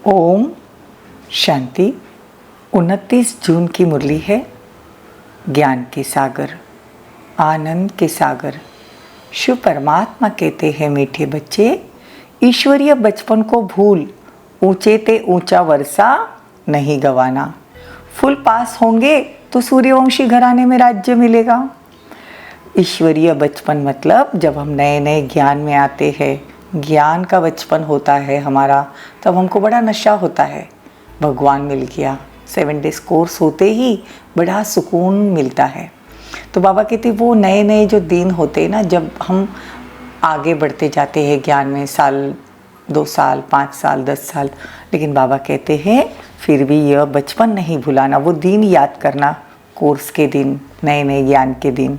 ओम शांति। 29 जून की मुरली है। ज्ञान के सागर, आनंद के सागर। शिव परमात्मा कहते हैं, मीठे बच्चे ईश्वरीय बचपन को भूल, ऊंचे ते ऊंचा वर्षा नहीं गवाना। फुल पास होंगे तो सूर्यवंशी घराने में राज्य मिलेगा। ईश्वरीय बचपन मतलब जब हम नए नए ज्ञान में आते हैं, ज्ञान का बचपन होता है हमारा, तब हमको बड़ा नशा होता है। भगवान मिल गया, 7 डेज कोर्स होते ही बड़ा सुकून मिलता है। तो बाबा कहते वो नए नए जो दिन होते हैं ना, जब हम आगे बढ़ते जाते हैं ज्ञान में, साल 2 साल 5 साल 10 साल, लेकिन बाबा कहते हैं फिर भी यह बचपन नहीं भुलाना, वो दिन याद करना, कोर्स के दिन, नए नए ज्ञान के दिन।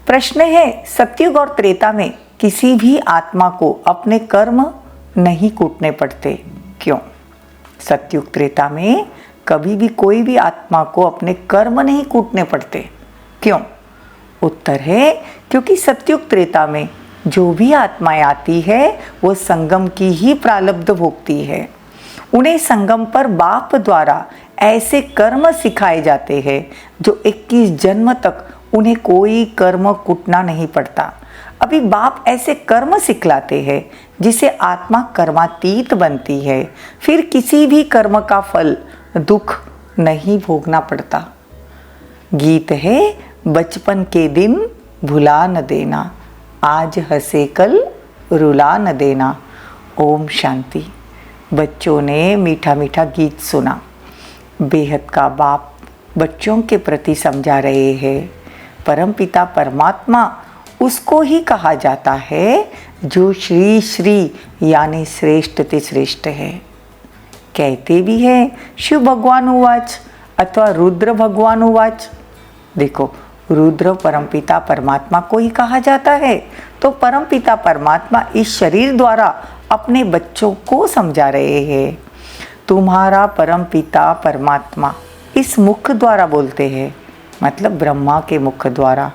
प्रश्न है, सतयुग और त्रेता में किसी भी आत्मा को अपने कर्म नहीं कूटने पड़ते, क्यों? सतयुग त्रेता में कभी भी कोई भी आत्मा को अपने कर्म नहीं कूटने पड़ते, क्यों? उत्तर है, क्योंकि सतयुग त्रेता में जो भी आत्माएं आती है वो संगम की ही प्रारब्ध भोगती है। उन्हें संगम पर बाप द्वारा ऐसे कर्म सिखाए जाते हैं जो 21 जन्म तक उन्हें कोई कर्म कूटना नहीं पड़ता। अभी बाप ऐसे कर्म सिखलाते हैं जिसे आत्मा कर्मातीत बनती है, फिर किसी भी कर्म का फल दुख नहीं भोगना पड़ता। गीत है, बचपन के दिन भुला न देना, आज हंसे कल रुला न देना। ओम शांति। बच्चों ने मीठा मीठा गीत सुना। बेहद का बाप बच्चों के प्रति समझा रहे हैं। परमपिता परमात्मा उसको ही कहा जाता है जो श्री श्री यानी श्रेष्ठ ते श्रेष्ठ है। कहते भी है शिव भगवान उवाच अथवा रुद्र भगवान उवाच। देखो, रुद्र परमपिता परमात्मा को ही कहा जाता है, तो परमपिता परमात्मा इस शरीर द्वारा अपने बच्चों को समझा रहे हैं। तुम्हारा परमपिता परमात्मा इस मुख द्वारा बोलते हैं, मतलब ब्रह्मा के मुख द्वारा।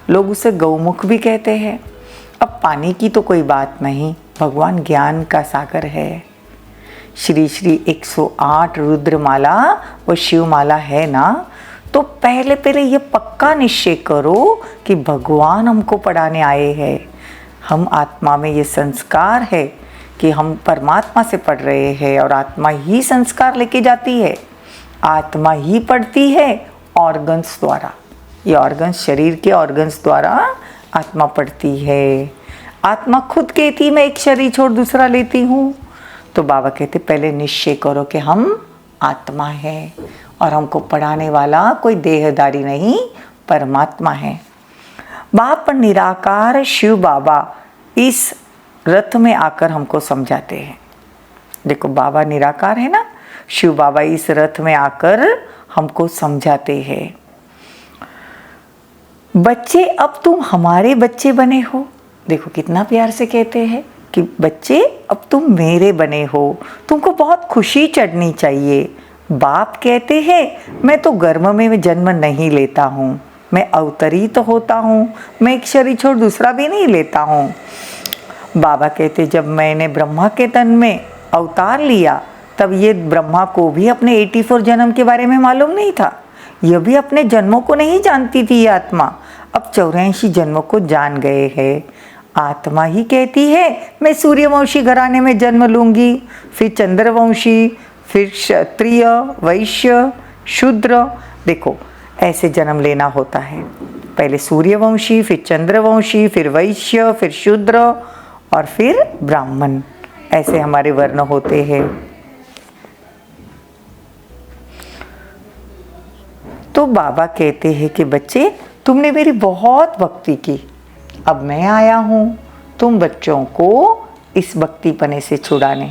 लोग उसे गौमुख भी कहते हैं। अब पानी की तो कोई बात नहीं, भगवान ज्ञान का सागर है। श्री श्री 108 रुद्रमाला व शिवमाला है ना, तो पहले ये पक्का निश्चय करो कि भगवान हमको पढ़ाने आए हैं। हम आत्मा में ये संस्कार है कि हम परमात्मा से पढ़ रहे हैं, और आत्मा ही संस्कार लेके जाती है, आत्मा ही पढ़ती है ऑर्गन्स द्वारा। ये ऑर्गन्स शरीर के ऑर्गन्स द्वारा आत्मा पढ़ती है। आत्मा खुद कहती मैं एक शरीर छोड़ दूसरा लेती हूँ। तो बाबा कहते पहले निश्चय करो कि हम आत्मा है, और हमको पढ़ाने वाला कोई देहदारी नहीं, परमात्मा है। बाप निराकार शिव बाबा इस रथ में आकर हमको समझाते हैं। देखो, बाबा निराकार है ना, शिव बाबा इस रथ में आकर हमको समझाते हैं। बच्चे, अब तुम हमारे बच्चे बने हो। देखो कितना प्यार से कहते हैं कि बच्चे अब तुम मेरे बने हो, तुमको बहुत खुशी चढ़नी चाहिए। बाप कहते हैं मैं तो गर्भ में जन्म नहीं लेता हूँ, मैं अवतरित होता हूँ, मैं एक शरीर छोड़ दूसरा भी नहीं लेता हूँ। बाबा कहते जब मैंने ब्रह्मा के तन में अवतार लिया, तब ये ब्रह्मा को भी अपने 84 जन्म के बारे में मालूम नहीं था। यह भी अपने जन्मों को नहीं जानती थी ये आत्मा। अब 84 जन्मों को जान गए हैं। आत्मा ही कहती है मैं सूर्यवंशी घराने में जन्म लूंगी, फिर चंद्रवंशी, फिर क्षत्रिय, वैश्य, शूद्र। देखो, ऐसे जन्म लेना होता है। पहले सूर्यवंशी, फिर चंद्रवंशी, फिर वैश्य, फिर शूद्र और फिर ब्राह्मण। ऐसे हमारे वर्ण होते हैं। तो बाबा कहते हैं कि बच्चे तुमने मेरी बहुत भक्ति की, अब मैं आया हूँ तुम बच्चों को इस भक्ति पने से छुड़ाने।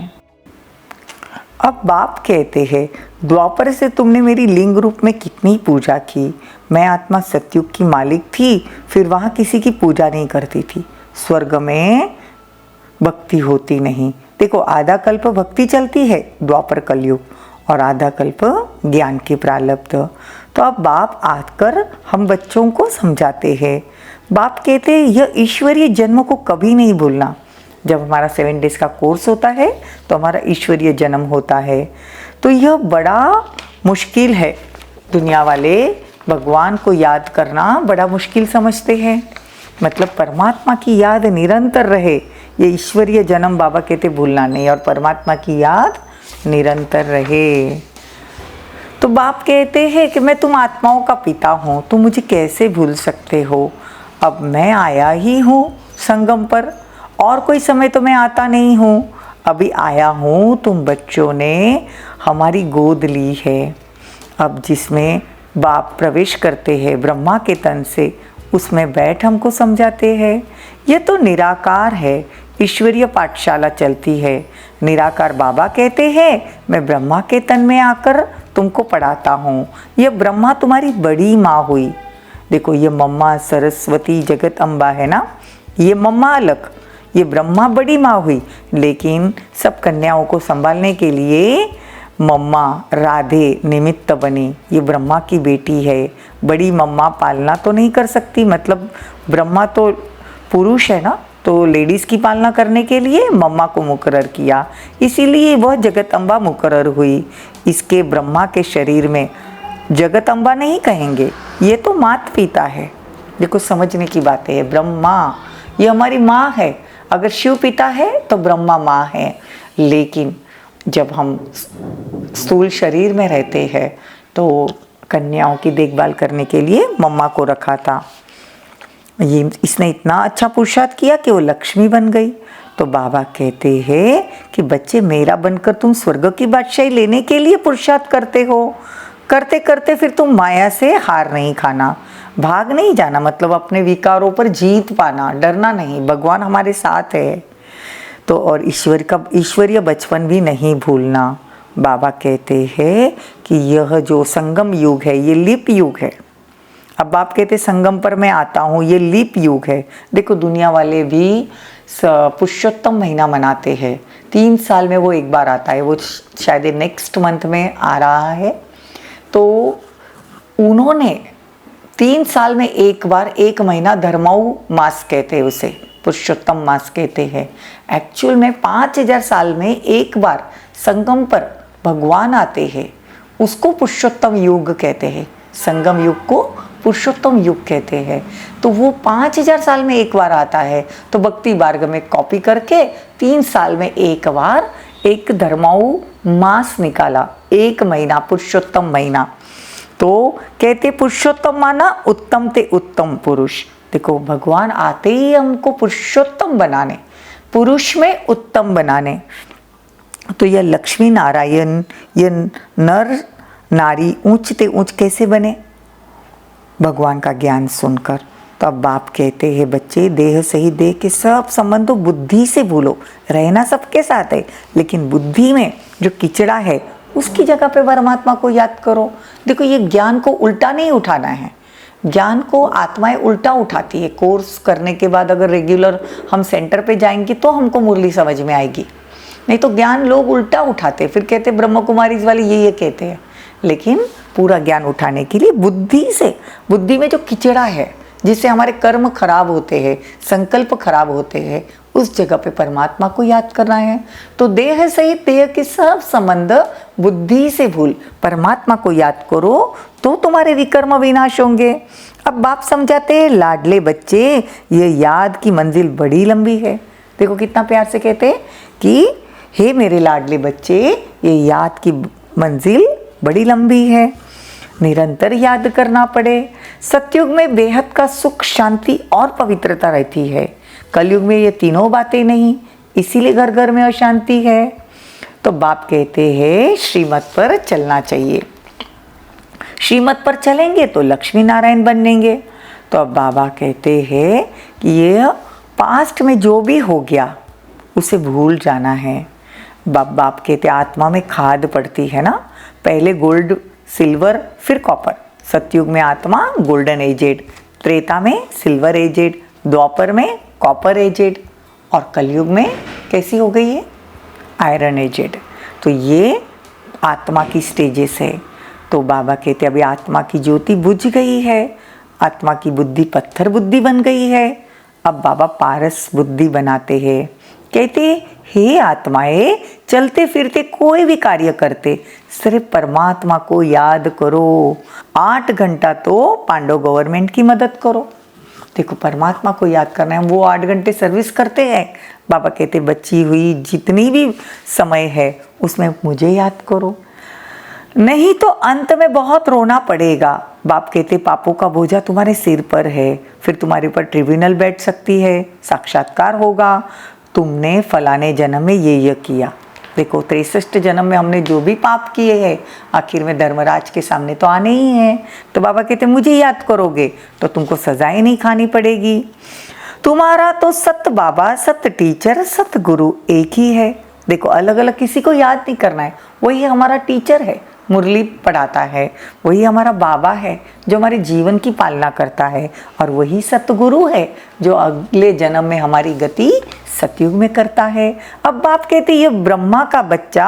अब बाप कहते हैं द्वापर से तुमने मेरी लिंग रूप में कितनी पूजा की। मैं आत्मा सतयुग की मालिक थी, फिर वहाँ किसी की पूजा नहीं करती थी। स्वर्ग में भक्ति होती नहीं। देखो, आधा कल्प भक्ति चलती है, द्वापर कलयुग, और आधा कल्प ज्ञान की प्रारब्ध। तो अब बाप आकर हम बच्चों को समझाते हैं। बाप कहते हैं यह ईश्वरीय जन्म को कभी नहीं भूलना। जब हमारा 7 डेज का कोर्स होता है तो हमारा ईश्वरीय जन्म होता है। तो यह बड़ा मुश्किल है, दुनिया वाले भगवान को याद करना बड़ा मुश्किल समझते हैं। मतलब परमात्मा की याद निरंतर रहे, ये ईश्वरीय जन्म बाबा कहते भूलना नहीं, और परमात्मा की याद निरंतर रहे। तो बाप कहते हैं कि मैं तुम आत्माओं का पिता हूँ, तुम मुझे कैसे भूल सकते हो। अब मैं आया ही हूँ संगम पर, और कोई समय तो मैं आता नहीं हूँ, अभी आया हूँ। तुम बच्चों ने हमारी गोद ली है। अब जिसमें बाप प्रवेश करते हैं ब्रह्मा के तन से, उसमें बैठ हमको समझाते हैं। यह तो निराकार है, ईश्वरीय पाठशाला चलती है। निराकार बाबा कहते हैं मैं ब्रह्मा के तन में आकर तुमको पढ़ाता हूँ। यह ब्रह्मा तुम्हारी बड़ी माँ हुई। देखो ये मम्मा सरस्वती जगत अम्बा है ना, ये मम्मा अलग, ये ब्रह्मा बड़ी माँ हुई। लेकिन सब कन्याओं को संभालने के लिए मम्मा राधे निमित्त बनी। ये ब्रह्मा की बेटी है, बड़ी मम्मा पालना तो नहीं कर सकती, मतलब ब्रह्मा तो पुरुष है ना, तो लेडीज़ की पालना करने के लिए मम्मा को मुकर्रर किया, इसीलिए वह जगत अम्बा मुकर्रर हुई। इसके ब्रह्मा के शरीर में जगत अम्बा नहीं कहेंगे, ये तो माता पिता है। देखो समझने की बात है, ब्रह्मा ये हमारी माँ है, अगर शिव पिता है तो ब्रह्मा माँ है। लेकिन जब हम स्थूल शरीर में रहते हैं तो कन्याओं की देखभाल करने के लिए मम्मा को रखा था। ये इसने इतना अच्छा पुरुषार्थ किया कि वो लक्ष्मी बन गई। तो बाबा कहते हैं कि बच्चे मेरा बनकर तुम स्वर्ग की बादशाही लेने के लिए पुरुषार्थ करते हो, करते करते फिर तुम माया से हार नहीं खाना, भाग नहीं जाना, मतलब अपने विकारों पर जीत पाना, डरना नहीं, भगवान हमारे साथ है। तो और ईश्वरीय बचपन भी नहीं भूलना। बाबा कहते हैं कि यह जो संगम युग है ये लीप युग है। अब बाप कहते संगम पर मैं आता हूँ, ये लीप युग है। देखो दुनिया वाले भी पुरुषोत्तम महीना मनाते हैं, 3 साल में वो एक बार आता है, वो शायद नेक्स्ट मंथ में आ रहा है। तो उन्होंने 3 साल में एक बार, 1 महीना धर्माऊ मास कहते हैं उसे, पुरुषोत्तम मास कहते हैं। एक्चुअल में 5000 साल में एक बार संगम पर भगवान आते हैं, उसको पुरुषोत्तम युग कहते हैं, संगम युग को पुरुषोत्तम युग कहते हैं। तो वो 5000 साल में एक बार आता है। तो भक्ति मार्ग में कॉपी करके 3 साल में एक बार एक धर्माऊ मास निकाला, 1 महीना पुरुषोत्तम महीना। तो कहते पुरुषोत्तम माना उत्तम ते उत्तम पुरुष। देखो भगवान आते ही हमको पुरुषोत्तम बनाने, पुरुष में उत्तम बनाने। तो यह लक्ष्मी नारायण, यह नर नारी ऊंच ते ऊंच कैसे बने? भगवान का ज्ञान सुनकर। तो अब बाप कहते हैं बच्चे देह से ही देह के सब संबंधों बुद्धि से भूलो। रहना सबके साथ है, लेकिन बुद्धि में जो किचड़ा है उसकी जगह पे परमात्मा को याद करो। देखो ये ज्ञान को उल्टा नहीं उठाना है, ज्ञान को आत्माएं उल्टा उठाती है। कोर्स करने के बाद अगर रेगुलर हम सेंटर पे जाएंगे तो हमको मुरली समझ में आएगी, नहीं तो ज्ञान लोग उल्टा उठाते, फिर कहते ब्रह्म कुमारीज वाले ये कहते हैं। लेकिन पूरा ज्ञान उठाने के लिए बुद्धि से, बुद्धि में जो किचड़ा है जिससे हमारे कर्म खराब होते हैं, संकल्प खराब होते हैं, उस जगह पे परमात्मा को याद करना है। तो देह सहित देह के सब संबंध बुद्धि से भूल परमात्मा को याद करो तो तुम्हारे विकर्म विनाश होंगे। अब बाप समझाते हैं लाडले बच्चे ये याद की मंजिल बड़ी लंबी है। देखो कितना प्यार से कहते हैं कि हे मेरे लाडले बच्चे ये याद की मंजिल बड़ी लंबी है, निरंतर याद करना पड़े। सतयुग में बेहद का सुख, शांति और पवित्रता रहती है। कलयुग में ये तीनों बातें नहीं, इसीलिए घर घर में अशांति है। तो बाप कहते हैं श्रीमत पर चलना चाहिए, श्रीमत पर चलेंगे तो लक्ष्मी नारायण बनेंगे। तो अब बाबा कहते हैं कि ये पास्ट में जो भी हो गया उसे भूल जाना है। बाप कहते आत्मा में खाद पड़ती है ना, पहले गोल्ड सिल्वर फिर कॉपर। सतयुग में आत्मा गोल्डन एजेड, त्रेता में सिल्वर एजेड, द्वापर में कॉपर एजेड, और कलयुग में कैसी हो गई है? Iron aged. तो ये आत्मा की स्टेजेस है। तो बाबा कहते अभी आत्मा की ज्योति बुझ गई है, आत्मा की बुद्धि पत्थर बुद्धि बन गई है। अब बाबा पारस बुद्धि बनाते हैं, कहते हे आत्माएं, चलते फिरते कोई भी कार्य करते सिर्फ परमात्मा को याद करो। 8 घंटा तो पांडव गवर्नमेंट की मदद करो। देखो परमात्मा को याद करना है, वो 8 घंटे सर्विस करते हैं। बाबा कहते बची हुई जितनी भी समय है उसमें मुझे याद करो, नहीं तो अंत में बहुत रोना पड़ेगा। बाप कहते पापों का बोझा तुम्हारे सिर पर है, फिर तुम्हारे ऊपर ट्रिब्यूनल बैठ सकती है, साक्षात्कार होगा, तुमने फलाने जन्म में ये किया। देखो 63 जन्म में हमने जो भी पाप किए हैं आखिर में धर्मराज के सामने तो आने ही हैं। तो बाबा कहते मुझे याद करोगे तो तुमको सजाएं नहीं खानी पड़ेगी। तुम्हारा तो सत बाबा, सत टीचर, सत गुरु एक ही है। देखो अलग अलग किसी को याद नहीं करना है, वही हमारा टीचर है, मुरली पढ़ाता है, वही हमारा बाबा है जो हमारे जीवन की पालना करता है, और वही सतगुरु है जो अगले जन्म में हमारी गति सतयुग में करता है। अब बाप कहते ये ब्रह्मा का बच्चा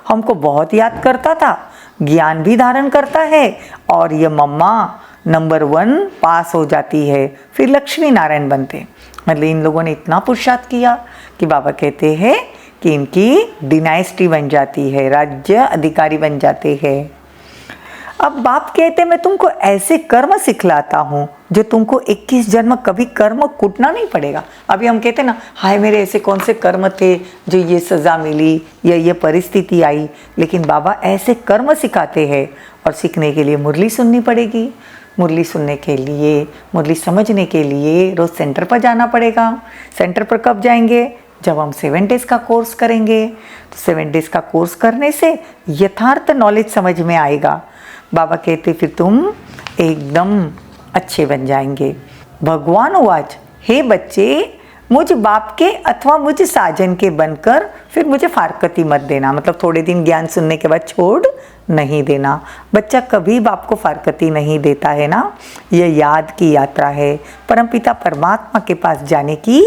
हमको बहुत याद करता था, ज्ञान भी धारण करता है, और ये मम्मा नंबर 1 पास हो जाती है, फिर लक्ष्मी नारायण बनते। मतलब इन लोगों ने इतना पुरुषार्थ किया कि बाबा कहते हैं कि इनकी डिनाइस्टी बन जाती है, राज्य अधिकारी बन जाते हैं। अब बाप कहते मैं तुमको ऐसे कर्म सिखलाता हूँ जो तुमको 21 जन्म कभी कर्म कूटना नहीं पड़ेगा। अभी हम कहते ना हाय मेरे ऐसे कौन से कर्म थे जो ये सज़ा मिली या ये परिस्थिति आई, लेकिन बाबा ऐसे कर्म सिखाते हैं, और सीखने के लिए मुरली सुननी पड़ेगी। मुरली सुनने के लिए, मुरली समझने के लिए रोज़ सेंटर पर जाना पड़ेगा। सेंटर पर कब जाएंगे? जब हम 7 डेज़ का कोर्स करेंगे। तो 7 डेज़ का कोर्स करने से यथार्थ नॉलेज समझ में आएगा। बाबा कहते फिर तुम एकदम अच्छे बन जाएंगे। भगवान वाच, हे बच्चे मुझ बाप के अथवा मुझ साजन के बनकर फिर मुझे फारकती मत देना। मतलब थोड़े दिन ज्ञान सुनने के बाद छोड़ नहीं देना। बच्चा कभी बाप को फारकती नहीं देता है ना। यह याद की यात्रा है, परमपिता परमात्मा के पास जाने की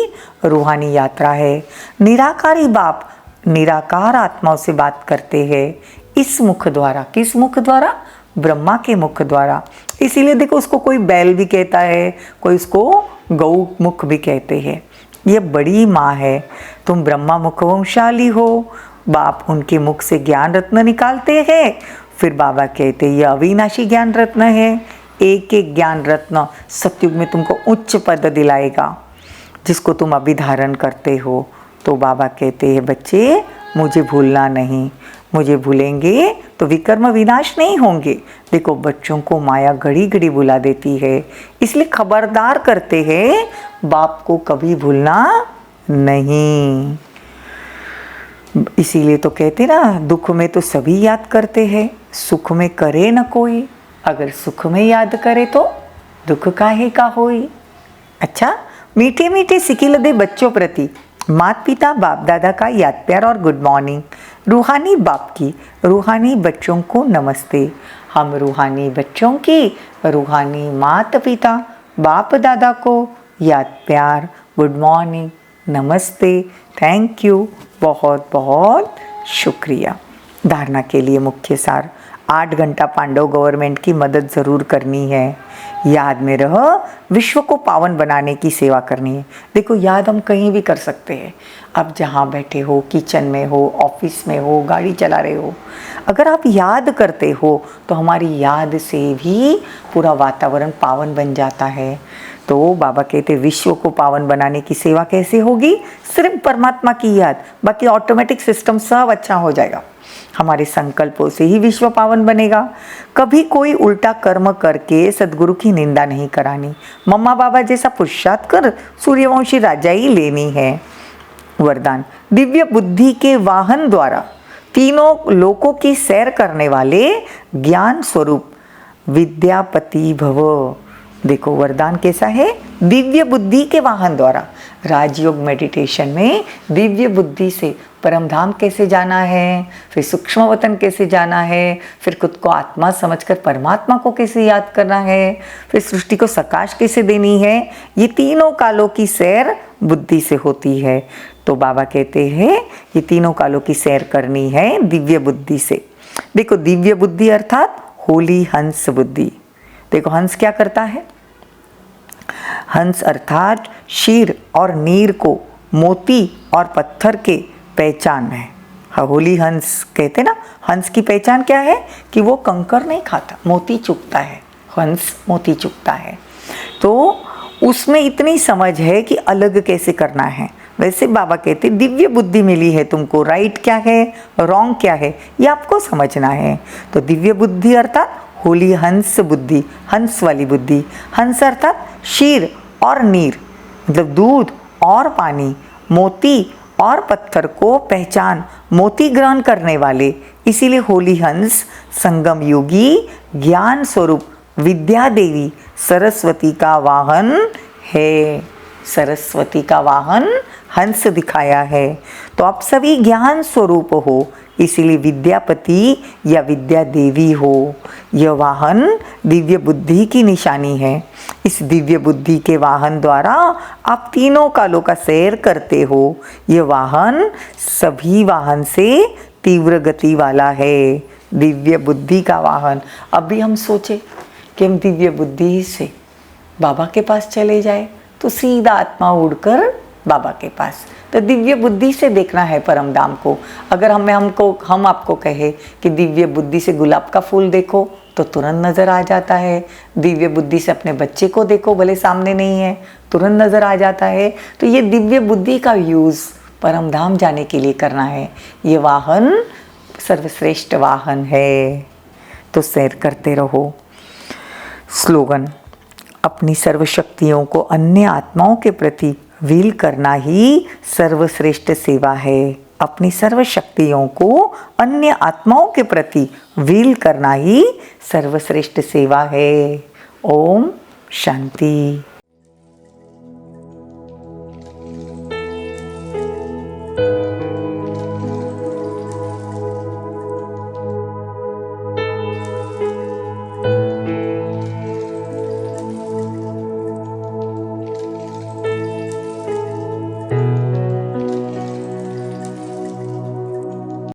रूहानी यात्रा है। निराकारी बाप निराकार आत्माओं से बात करते हैं इस मुख द्वारा। किस मुख द्वारा? ब्रह्मा के मुख द्वारा। इसीलिए देखो उसको कोई बैल भी कहता है, कोई उसको गौ मुख भी कहते हैं। ये बड़ी माँ है, तुम ब्रह्मा मुखवंशाली हो। बाप उनके मुख से ज्ञान रत्न निकालते हैं। फिर बाबा कहते ये अविनाशी ज्ञान रत्न है। एक एक ज्ञान रत्न सतयुग में तुमको उच्च पद दिलाएगा जिसको तुम अभी धारण करते हो। तो बाबा कहते हैं बच्चे मुझे भूलना नहीं, मुझे भूलेंगे तो विकर्म विनाश नहीं होंगे। देखो बच्चों को माया घड़ी घड़ी भुला देती है, इसलिए खबरदार करते हैं बाप को कभी भूलना नहीं। इसीलिए तो कहते ना दुख में तो सभी याद करते हैं, सुख में करे न कोई। अगर सुख में याद करे तो दुख काहे का होई। अच्छा, मीठे मीठे सिकिल दे बच्चों प्रति माता पिता बाप दादा का याद प्यार और गुड मॉर्निंग। रूहानी बाप की रूहानी बच्चों को नमस्ते। हम रूहानी बच्चों की रूहानी माता पिता बाप दादा को याद प्यार, गुड मॉर्निंग, नमस्ते, थैंक यू, बहुत बहुत शुक्रिया। धारणा के लिए मुख्य सार, 8 घंटा पांडव गवर्नमेंट की मदद ज़रूर करनी है। याद में रह विश्व को पावन बनाने की सेवा करनी है। देखो याद हम कहीं भी कर सकते हैं। अब जहाँ बैठे हो, किचन में हो, ऑफिस में हो, गाड़ी चला रहे हो, अगर आप याद करते हो तो हमारी याद से भी पूरा वातावरण पावन बन जाता है। तो बाबा कहते विश्व को पावन बनाने की सेवा कैसे होगी? सिर्फ परमात्मा की याद, बाकी ऑटोमेटिक सिस्टम सब अच्छा हो जाएगा। हमारे संकल्पों से ही विश्व पावन बनेगा। कभी कोई उल्टा कर्म करके सदगुरु की निंदा नहीं करानी। मम्मा बाबा जैसा पुरुषार्थ कर सूर्यवंशी राजाई लेनी है। वरदान, दिव्य बुद्धि के वाहन द्वारा तीनों लोकों की सैर करने वाले ज्ञान स्वरूप विद्यापति भव। देखो वरदान कैसा है? दिव्य बुद्धि के वाहन द्वारा। राजयोग मेडिटेशन में दिव्य बुद्धि से परम धाम कैसे जाना है, फिर सूक्ष्म वतन कैसे जाना है, फिर खुद को आत्मा समझकर परमात्मा को कैसे याद करना है, फिर सृष्टि को सकाश कैसे देनी है, ये तीनों कालों की सैर बुद्धि से होती है। तो बाबा कहते हैं ये तीनों कालों की सैर करनी है दिव्य बुद्धि से। देखो दिव्य बुद्धि अर्थात होली हंस बुद्धि। देखो हंस क्या करता है? हंस अर्थात क्षीर और नीर को मोती और पत्थर के पहचान है। होली हंस कहते ना, हंस की पहचान क्या है कि वो कंकर नहीं खाता, मोती चुगता है। हंस मोती चुगता है, तो उसमें इतनी समझ है कि अलग कैसे करना है। वैसे बाबा कहते दिव्य बुद्धि मिली है तुमको, राइट क्या है रॉन्ग क्या है ये आपको समझना है। तो दिव्य बुद्धि अर्थात होली हंस बुद्धि, हंस वाली बुद्धि। हंस अर्थात क्षीर और नीर, मतलब दूध और पानी, मोती और पत्थर को पहचान, मोती ग्रहण करने वाले, इसीलिए होली हंस संगम योगी ज्ञान स्वरूप विद्या देवी सरस्वती का वाहन है। सरस्वती का वाहन हंस दिखाया है। तो आप सभी ज्ञान स्वरूप हो, इसीलिए विद्यापति या विद्या देवी हो। यह वाहन दिव्य बुद्धि की निशानी है। इस दिव्य बुद्धि के वाहन द्वारा आप तीनों कालों का सैर करते हो। यह वाहन सभी वाहन से तीव्र गति वाला है, दिव्य बुद्धि का वाहन। अभी हम सोचे कि हम दिव्य बुद्धि से बाबा के पास चले जाए तो सीधा आत्मा उड़कर बाबा के पास। तो दिव्य बुद्धि से देखना है परम धाम को। अगर हम आपको कहे कि दिव्य बुद्धि से गुलाब का फूल देखो तो तुरंत नज़र आ जाता है। दिव्य बुद्धि से अपने बच्चे को देखो, भले सामने नहीं है, तुरंत नज़र आ जाता है। तो ये दिव्य बुद्धि का यूज़ परम धाम जाने के लिए करना है। ये वाहन सर्वश्रेष्ठ वाहन है, तो सैर करते रहो। स्लोगन, अपनी सर्व शक्तियों को अन्य आत्माओं के प्रति विल करना ही सर्वश्रेष्ठ सेवा है। अपनी सर्व शक्तियों को अन्य आत्माओं के प्रति विल करना ही सर्वश्रेष्ठ सेवा है। ओम शांति।